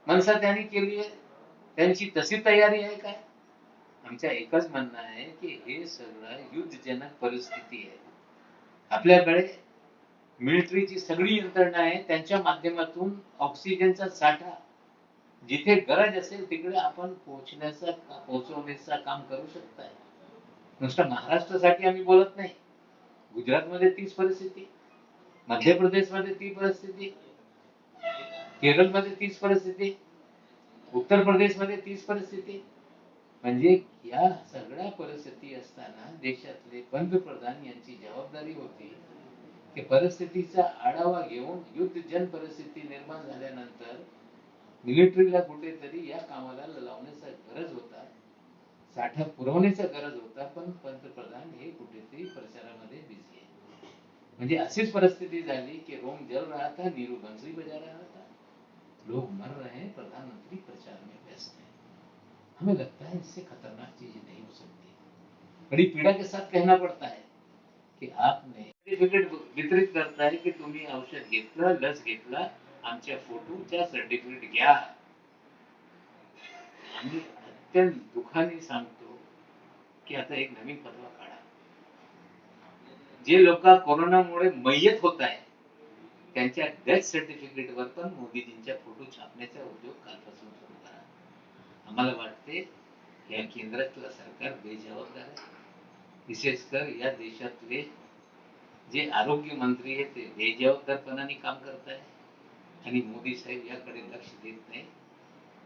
मनसा त्यांनी केली आहे, त्यांची तशी तयारी आहे काय? आमच्या एकच म्हणणं आहे की हे सगळं युद्धजनक परिस्थिती आहे. आपल्याकडे मिलिटरीची सगळी यंत्रणा आहे, त्यांच्या माध्यमातून ऑक्सिजनचा साठा जिथे गरज असेल तिकडे आपण पोहोचवण्याचं काम करू शकताय. नुसतं महाराष्ट्रासाठी आम्ही बोलत नाही. गुजरातमध्ये तीच परिस्थिती, मध्य प्रदेशमध्ये ती परिस्थिती, केरळमध्ये तीच परिस्थिती, उत्तर प्रदेशमध्ये तीच परिस्थिती. म्हणजे या सगळ्या परिस्थिती असताना देशातले पंतप्रधान यांची जबाबदारी होती की परिस्थितीचा आढावा घेऊन युद्धजन परिस्थिती निर्माण झाल्यानंतर मिलिटरीला कुठेतरी या कामाला लावण्याचा गरज होता, साठा पुरवण्याचा गरज होता, पण पंतप्रधान हे कुठेतरी प्रचारामध्ये बिझी आहे. म्हणजे अशीच परिस्थिती झाली की रोम जल रहा था, नीरू बंसुरी बजा रहा था, लोग मर रहे हैं, प्रधानमंत्री प्रचार में व्यस्त है। हमें लगता है इससे खतरनाक चीज नहीं हो सकती। बड़ी पीड़ा के साथ कहना पड़ता है की आपने सर्टिफिकेट वितरित करताय की तुम्ही औषध घेतलं, लस घेतला, आमच्या फोटोच्या सर्टिफिकेट घ्या। आम्ही अत्यंत दुःखाने सांगतो की आता एक नवीन फतवा काढा। जे लोक कोरोनामुळे मयत होत आहे त्यांच्या डेथ सर्टिफिकेट वर पण मोदीजींच्या फोटो छापण्याचा उद्योग कालपासून सुरू करा। आम्हाला वाटते या केंद्रातलं सरकार बेजबाबदार आहे, विशेषकर या देशातले जे आरोग्य मंत्री आहेत ते बेजबाबदारपणाने काम करत आहे आणि मोदी साहेब याकडे लक्ष देत नाही।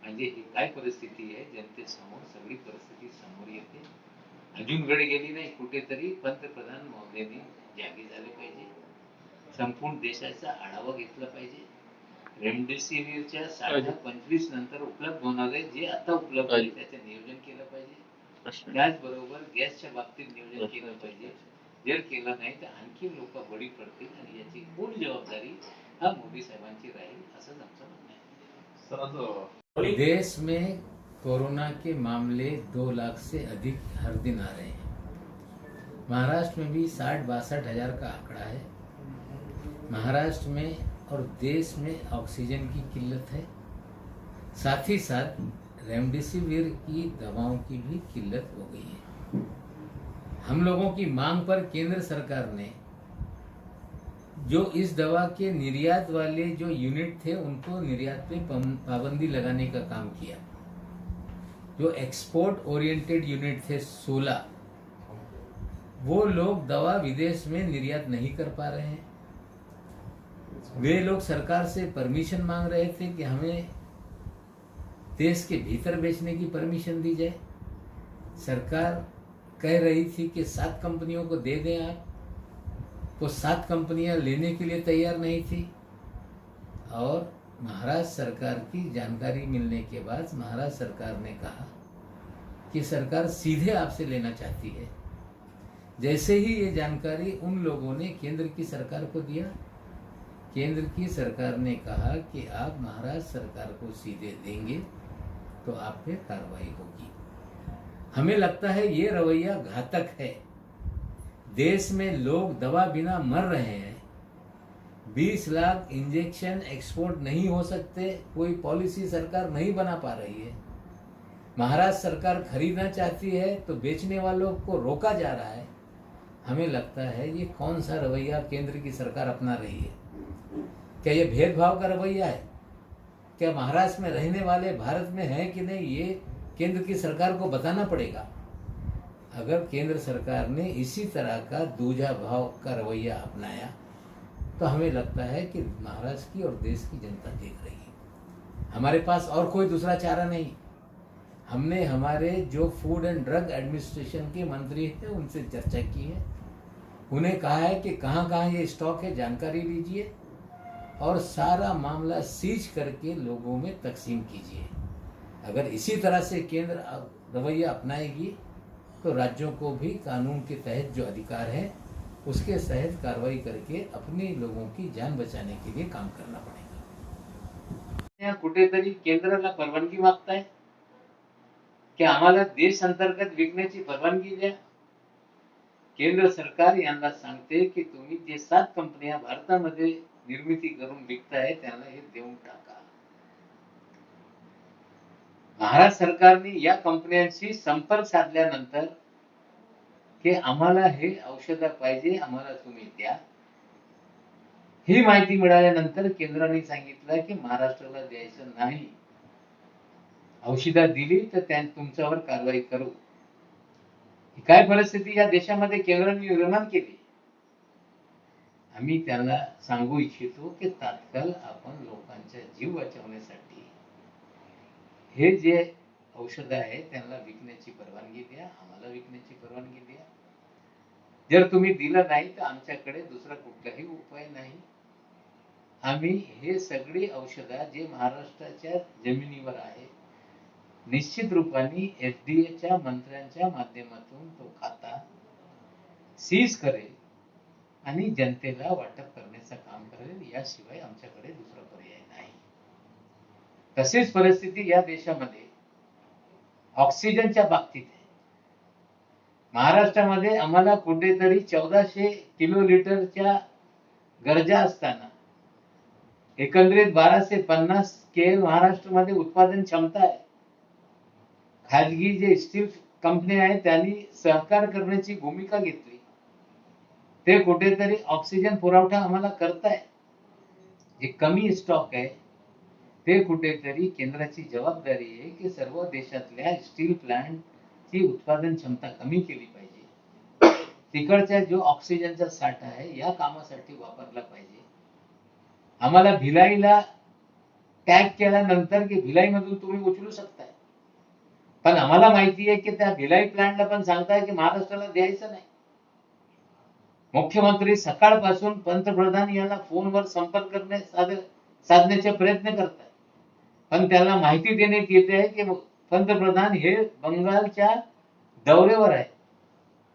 म्हणजे ही काय परिस्थिती आहे, जनतेसमोर सगळी परिस्थिती समोर येते। अजून वेळ गेली नाही, कुठेतरी पंतप्रधान महोदयांनी जागी झाले पाहिजे, संपूर्ण देशाचा आढावा घेतला पाहिजे। रेमडेसिवीरच्या 25 नंतर उपलब्ध होणारे जे आता उपलब्ध आहे त्याचे नियोजन केलं पाहिजे। त्याचबरोबर गॅसच्या बाबतीत नियोजन केलं पाहिजे। जर केलं नाही तर आणखी लोक बळी पडतील आणि याची पूर्ण जबाबदारी हा मोदी साहेबांची राहील, असं आमचं म्हणणं है। देश में कोरोना के मामले 2 लाख से अधिक हर दिन आ रहे हैं। महाराष्ट्र में भी 60-62 हजार का आंकड़ा है। महाराष्ट्र में और देश में ऑक्सीजन की किल्लत है, साथ ही साथ रेमडेसिविर की दवाओं की भी किल्लत हो गई है। हम लोगों की मांग पर केंद्र सरकार ने जो इस दवा के निर्यात वाले जो यूनिट थे उनको निर्यात पे पाबंदी लगाने का काम किया। जो एक्सपोर्ट ओरिएंटेड यूनिट थे 16, वो लोग दवा विदेश में निर्यात नहीं कर पा रहे हैं। वे लोग सरकार से परमिशन मांग रहे थे कि हमें देश के भीतर बेचने की परमिशन दी जाए। सरकार कह रही थी कि 7 कंपनियों को दे दें आप, तो 7 कंपनियां लेने के लिए तैयार नहीं थी। और महाराष्ट्र सरकार की जानकारी मिलने के बाद महाराष्ट्र सरकार ने कहा कि सरकार सीधे आपसे लेना चाहती है। जैसे ही ये जानकारी उन लोगों ने केंद्र की सरकार को दिया, केंद्र की सरकार ने कहा कि आप महाराष्ट्र सरकार को सीधे देंगे तो आप पे कार्रवाई होगी। हमें लगता है ये रवैया घातक है। देश में लोग दवा बिना मर रहे हैं, 20 लाख इंजेक्शन एक्सपोर्ट नहीं हो सकते, कोई पॉलिसी सरकार नहीं बना पा रही है। महाराष्ट्र सरकार खरीदना चाहती है तो बेचने वालों को रोका जा रहा है। हमें लगता है ये कौन सा रवैया केंद्र की सरकार अपना रही है? क्या ये भेदभाव का रवैया है? क्या महाराष्ट्र में रहने वाले भारत में है कि नहीं, ये केंद्र की सरकार को बताना पड़ेगा। अगर केंद्र सरकार ने इसी तरह का दूजा भाव का रवैया अपनाया तो हमें लगता है कि महाराष्ट्र की और देश की जनता देख रही है। हमारे पास और कोई दूसरा चारा नहीं। हमने हमारे जो फूड एंड ड्रग एडमिनिस्ट्रेशन के मंत्री हैं उनसे चर्चा की है, उन्हें कहा है कि कहाँ कहाँ ये स्टॉक है जानकारी लीजिए और सारा मामला सीज करके लोगों में तकसीम कीजिए। अगर इसी तरह से केंद्र रवैया अपनाएगी तो राज्यों को भी कानून के तहत जो अधिकार है उसके तहत कार्रवाई करके अपने लोगों की जान बचाने के लिए काम करना पड़ेगा। कुठेतरी केंद्राला परवानगी मागताय की आम्हाला देश अंतर्गत विकण्याची परवानगी द्या। केंद्र सरकार यांना सांगते की तुम्ही जे 7 कंपन्या भारतामध्ये निर्मिती करून विकताय त्यांना हे देऊन टाका। महाराष्ट्र सरकारने या कंपन्यांशी संपर्क साधल्यानंतर की आम्हाला हे औषध पाहिजे, आम्हाला तुम्ही द्या. ही माहिती मिळाल्यानंतर केंद्राने सांगितलं की महाराष्ट्राला द्यायचं नाही. औषधं दिली तर तुमच्यावर कारवाई करू. ही काय परिस्थिती या देशामध्ये केंद्राने निर्माण केली. आम्ही त्यांना सांगू इच्छितो की तात्काळ आपण लोकांचा जीव वाचवण्यासाठी हे जे औषध आहे त्यांना विकण्याची परवानगी द्या, आम्हाला विकण्याची परवानगी द्या. जर तुम्ही दिलं नाही तर आमच्याकडे दुसरा कुठलाही उपाय नाही. आम्ही हे सगळी औषधं जे महाराष्ट्राच्या जमिनीवर आहे निश्चित रूपाने एफडीएच्या मंत्र्यांच्या माध्यमातून तो खाता सीज करेल आणि जनतेला वाटप करण्याचं काम करेल. याशिवाय आमच्याकडे दुसरा पर्याय नाही. तशीच परिस्थिती या देशामध्ये ऑक्सिजनच्या बाबतीत आहे. महाराष्ट्रामध्ये आम्हाला कुठेतरी 1400 किलो लिटरच्या गरजा असताना एकंदरीत 1250 केएल महाराष्ट्रामध्ये उत्पादन क्षमता आहे. खाजगी जे स्टील कंपनी आहे त्यांनी सहकार करण्याची भूमिका घेतली. ते कुठेतरी ऑक्सिजन पुरवठा आम्हाला करताय. जे कमी स्टॉक आहे ते कुठेतरी केंद्राची जबाबदारी आहे की सर्व देशातल्या स्टील प्लांटची उत्पादन क्षमता कमी केली पाहिजे. तिकडचा जो ऑक्सिजनचा साठा आहे या कामासाठी वापरला पाहिजे. आम्हाला भिलाईला टॅग केल्यानंतर की भिलाईमधून तुम्ही उचलू शकताय, पण आम्हाला माहिती आहे की त्या भिलाई प्लांटला पण सांगताय की महाराष्ट्राला द्यायचं नाही. मुख्यमंत्री सकाळपासून पंतप्रधान यांना फोनवर संपर्क साधण्याचे प्रयत्न करतात, पण त्यांना माहिती देण्यात येते आहे की पंतप्रधान हे बंगालच्या दौऱ्यावर आहे.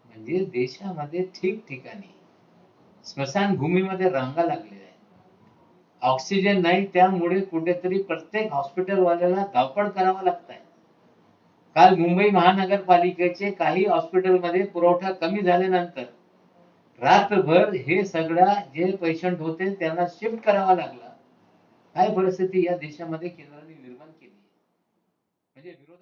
म्हणजे देशामध्ये ठिकठिकाणी स्मशानभूमीमध्ये रांगा लागलेल्या आहेत. ऑक्सिजन नाही, त्यामुळे कुठेतरी प्रत्येक हॉस्पिटलवाल्याला धावपळ करावं लागत आहे. काल मुंबई महानगरपालिकेचे काही हॉस्पिटलमध्ये पुरवठा कमी झाल्यानंतर रात्रभर हे सगळ्या जे पेशंट होते त्यांना शिफ्ट करावा लागला. काय परिस्थिती या देशामध्ये केंद्राने निर्माण केली. म्हणजे विरोधात